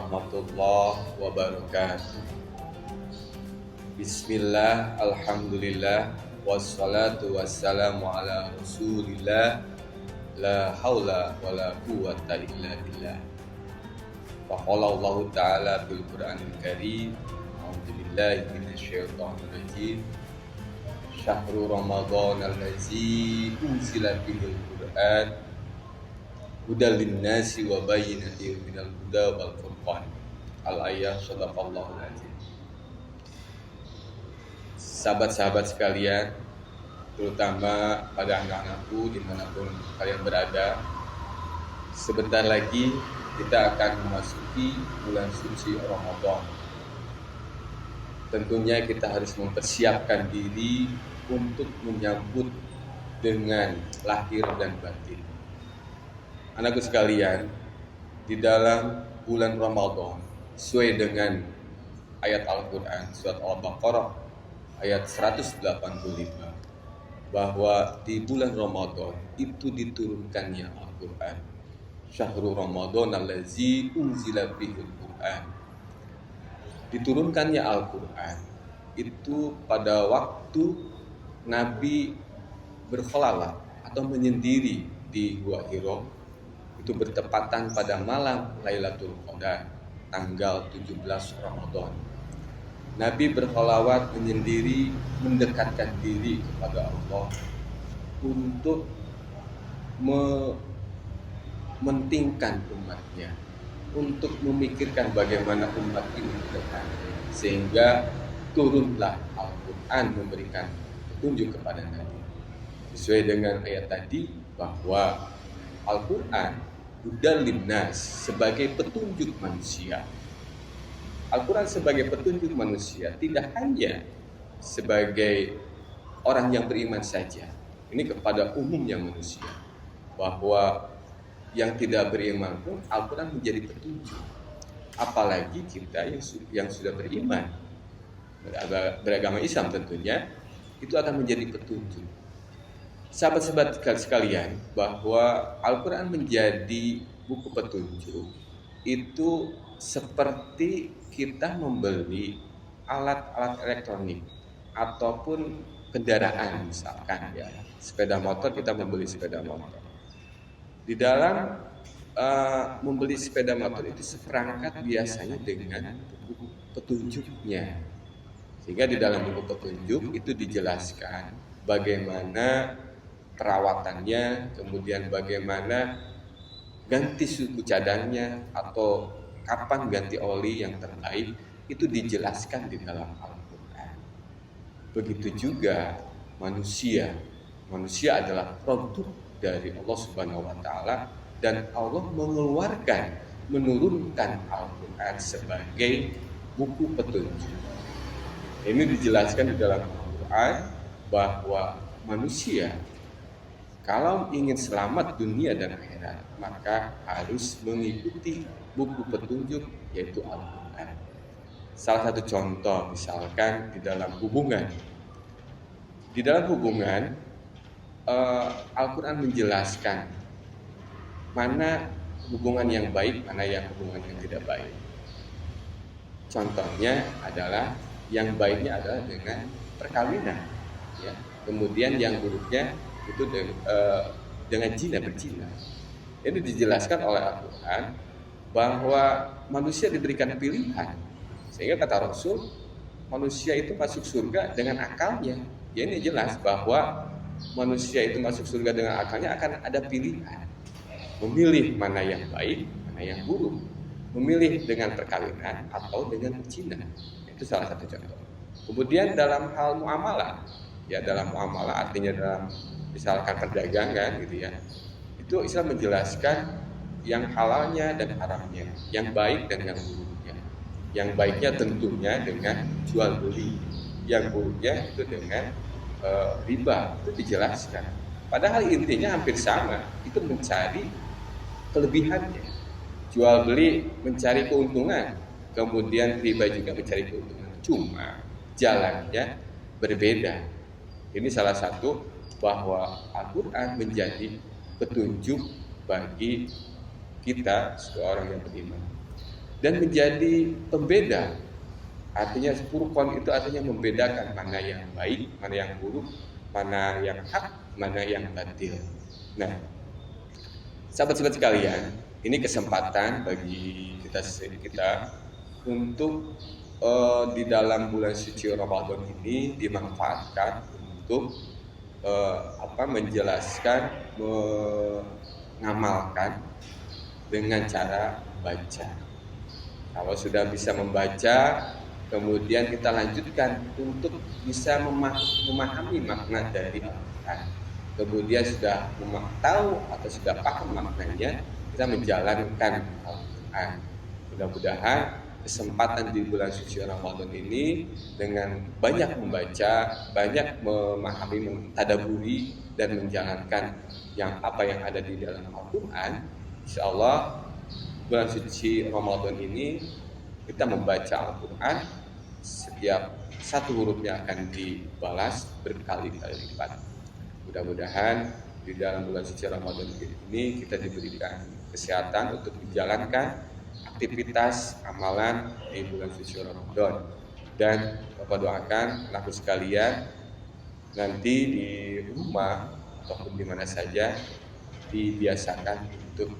warahmatullahi wabarakatuh. Bismillah, alhamdulillah, wassalatu wassalamu ala rasulillah. La haula wa la quwwata illa billah. Faqala Allah ta'ala bil Qur'anil Karim. A'udzubillahi minasyaitonir rajim. Syahrul Ramadan allazi unzila fihil Qur'an hudal linnasi wa bayyinatin minal huda wal furqan. Al-ayah sadaqallahul azim. Sahabat-sahabat sekalian, terutama pada anak-anakku dimanapun kalian berada, sebentar lagi kita akan memasuki bulan suci Ramadan. Tentunya kita harus mempersiapkan diri untuk menyambut dengan lahir dan batin. Anakku sekalian, di dalam bulan Ramadan, sesuai dengan ayat Al-Quran, surat Al-Baqarah, ayat 185, bahwa di bulan Ramadan itu diturunkannya Al-Quran. Syahrul Ramadan allazi unzila fihil Qur'an. Diturunkannya Al-Quran itu pada waktu Nabi berkhalawat atau menyendiri di Gua Hira. Itu bertepatan pada malam Lailatul Qadar, tanggal 17 Ramadan. Nabi berkhalawat menyendiri, mendekatkan diri kepada Allah untuk mementingkan umatnya, untuk memikirkan bagaimana umat ini ke depan, sehingga turunlah Al-Quran memberikan petunjuk kepada Nabi. Sesuai dengan ayat tadi bahwa Al-Quran hudal linnas, sebagai petunjuk manusia. Al-Quran sebagai petunjuk manusia, tidak hanya sebagai orang yang beriman saja. Ini kepada umumnya manusia, bahwa yang tidak beriman pun Al-Quran menjadi petunjuk. Apalagi kita yang sudah beriman, beragama Islam tentunya, itu akan menjadi petunjuk. Sahabat-sahabat sekalian, bahwa Al-Quran menjadi buku petunjuk itu seperti kita membeli alat-alat elektronik ataupun kendaraan, misalkan ya, sepeda motor, kita membeli sepeda motor. Di dalam membeli sepeda motor itu seperangkat biasanya dengan buku petunjuknya. Sehingga di dalam buku petunjuk itu dijelaskan bagaimana perawatannya, kemudian bagaimana ganti suku cadangnya atau kapan ganti oli yang terbaik, itu dijelaskan di dalam Al-Quran. Begitu juga manusia. Manusia adalah produk dari Allah Subhanahu wa Ta'ala, dan Allah menurunkan Al-Quran sebagai buku petunjuk. Ini dijelaskan di dalam Al-Quran bahwa manusia kalau ingin selamat dunia dan akhirat, maka harus mengikuti buku petunjuk, yaitu Al-Quran. Salah satu contoh misalkan di dalam hubungan. Di dalam hubungan Al-Quran menjelaskan mana hubungan yang baik, mana yang hubungan yang tidak baik. Contohnya adalah yang baiknya adalah dengan perkawinan, ya. Kemudian yang buruknya itu dengan berzina. Ini dijelaskan oleh Al-Quran bahwa manusia diberikan pilihan, sehingga kata Rasul, manusia itu masuk surga dengan akalnya. Ya, ini jelas bahwa manusia itu masuk surga dengan akalnya akan ada pilihan, memilih mana yang baik, mana yang buruk, memilih dengan perkawinan atau dengan berzina. Itu salah satu contoh. Kemudian dalam hal muamalah, ya, dalam muamalah artinya dalam misalkan perdagangan gitu ya, itu Islam menjelaskan yang halalnya dan haramnya, yang baik dan yang buruknya. Yang baiknya tentunya dengan jual beli, yang buruknya itu dengan riba, itu dijelaskan. Padahal intinya hampir sama, itu mencari kelebihannya. Jual beli mencari keuntungan, kemudian riba juga mencari keuntungan. Cuma jalannya berbeda. Ini salah satu bahwa Al-Quran menjadi petunjuk bagi kita seorang yang beriman. dan menjadi pembeda. Artinya furqan itu artinya membedakan mana yang baik, mana yang buruk, mana yang hak, mana yang batil. Nah, sahabat-sahabat sekalian, ini kesempatan bagi kita untuk di dalam bulan suci Ramadan ini dimanfaatkan untuk menjelaskan, mengamalkan dengan cara baca. Kalau sudah bisa membaca, kemudian kita lanjutkan untuk bisa memahami makna dari Al-Quran. Kemudian sudah tahu atau sudah paham maknanya, kita menjalankan Al-Quran. Mudah-mudahan kesempatan di bulan suci Ramadan ini dengan banyak membaca, banyak memahami, mentadaburi dan menjalankan apa yang ada di dalam Al-Quran, insya Allah bulan suci Ramadan ini kita membaca Al-Quran, setiap satu hurufnya akan dibalas berkali-kali lipat. Mudah-mudahan di dalam bulan suci Ramadan ini kita diberikan kesehatan untuk menjalankan aktivitas amalan di bulan suci Ramadan. Dan Bapak doakan anakku sekalian nanti di rumah ataupun di mana saja dibiasakan untuk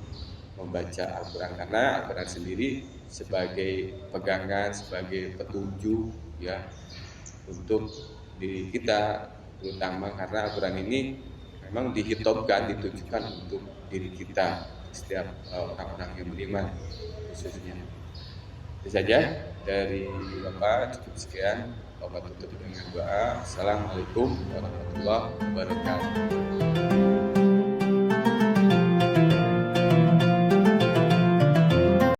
membaca Al-Quran, karena Al-Quran sendiri sebagai pegangan, sebagai petunjuk ya untuk diri kita, terutama karena Al-Quran ini memang dihitobkan, ditujukan untuk diri kita, setiap orang-orang yang beriman khususnya. Itu saja dari Bapak, cukup sekian. Bapak tutup dengan doa. Assalamualaikum warahmatullahi wabarakatuh.